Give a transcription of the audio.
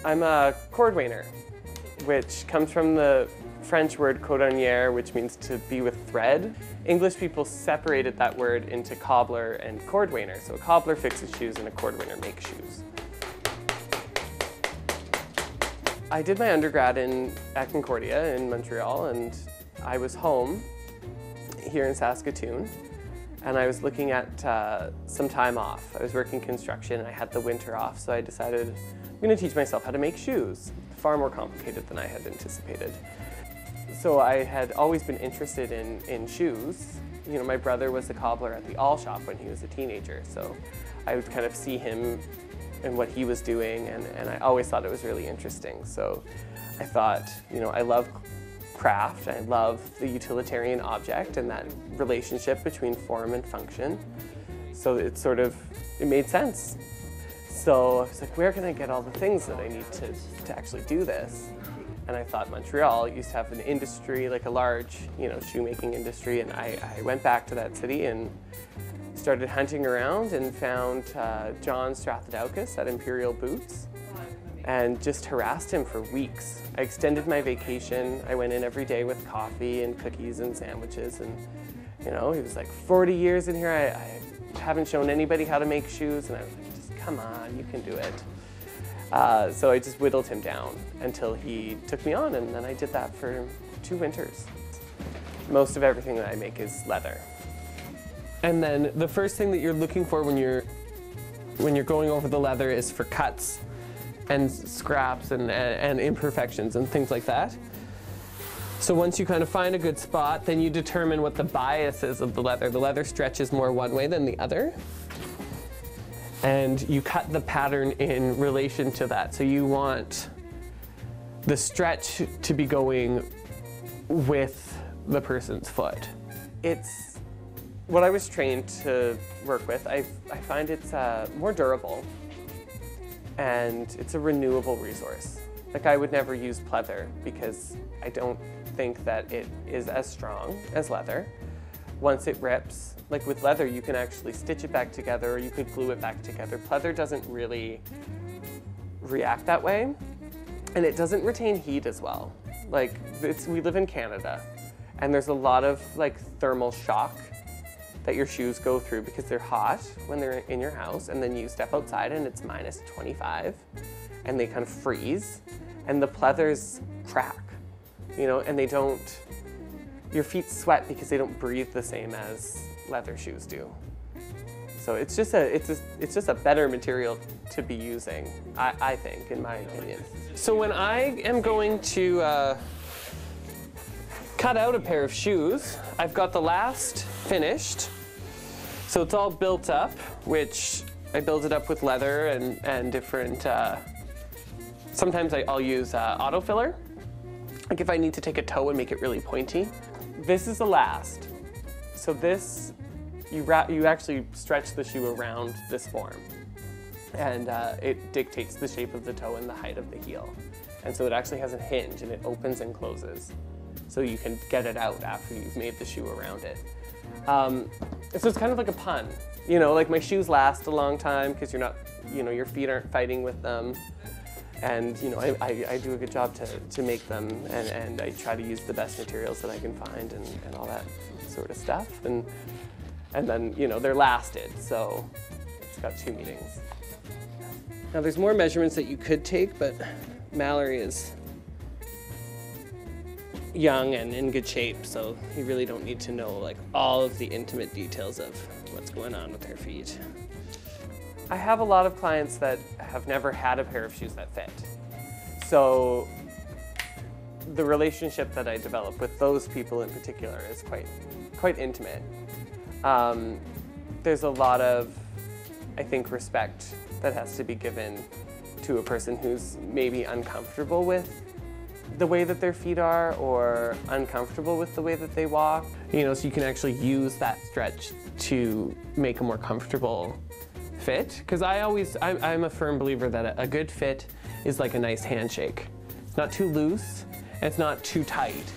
I'm a cordwainer, which comes from the French word cordonnière, which means to be with thread. English people separated that word into cobbler and cordwainer. So a cobbler fixes shoes and a cordwainer makes shoes. I did my undergrad at Concordia in Montreal, and I was home here in Saskatoon, and I was looking at some time off. I was working construction and I had the winter off, so I decided I'm going to teach myself how to make shoes. Far more complicated than I had anticipated. So I had always been interested in shoes. You know, my brother was a cobbler at the All Shop when he was a teenager, so I would kind of see him and what he was doing, and I always thought it was really interesting. So I thought, you know, I love craft, I love the utilitarian object and that relationship between form and function. So it made sense. So I was like, where can I get all the things that I need to actually do this? And I thought Montreal used to have an industry, like a large, you know, shoemaking industry, and I went back to that city and started hunting around and found John Strathodakis at Imperial Boots and just harassed him for weeks. I extended my vacation. I went in every day with coffee and cookies and sandwiches, and you know, he was like, 40 years in here, I haven't shown anybody how to make shoes, and I was like, just come on, you can do it. So I just whittled him down until he took me on, and then I did that for 2 winters. Most of everything that I make is leather. And then the first thing that you're looking for when you're going over the leather is for cuts and scraps and imperfections and things like that. So once you kind of find a good spot, then you determine what the bias is of the leather. The leather stretches more one way than the other. And you cut the pattern in relation to that. So you want the stretch to be going with the person's foot. It's what I was trained to work with. I find it's more durable, and it's a renewable resource. Like, I would never use pleather because I don't think that it is as strong as leather. Once it rips, like with leather, you can actually stitch it back together or you could glue it back together. Pleather doesn't really react that way, and it doesn't retain heat as well. Like, we live in Canada, and there's a lot of like thermal shock that your shoes go through because they're hot when they're in your house, and then you step outside and it's minus 25 and they kind of freeze, and the pleathers crack, you know, and your feet sweat because they don't breathe the same as leather shoes do. So it's just a better material to be using, I think, in my opinion. So when I am going to cut out a pair of shoes, I've got the last finished. So it's all built up, which I build it up with leather and different, sometimes I'll use auto filler. Like if I need to take a toe and make it really pointy. This is the last. So this, you actually stretch the shoe around this form, and it dictates the shape of the toe and the height of the heel. And so it actually has a hinge, and it opens and closes. So you can get it out after you've made the shoe around it. So it's kind of like a pun. You know, like my shoes last a long time because your feet aren't fighting with them. And you know, I do a good job to make them, and I try to use the best materials that I can find and all that sort of stuff. And then, you know, they're lasted, so it's got 2 meetings. Now there's more measurements that you could take, but Mallory is young and in good shape, so you really don't need to know like all of the intimate details of what's going on with her feet. I have a lot of clients that have never had a pair of shoes that fit. So the relationship that I develop with those people in particular is quite intimate. There's a lot of, I think, respect that has to be given to a person who's maybe uncomfortable with the way that their feet are or uncomfortable with the way that they walk. You know, so you can actually use that stretch to make a more comfortable fit. Because I'm a firm believer that a good fit is like a nice handshake. It's not too loose, and it's not too tight.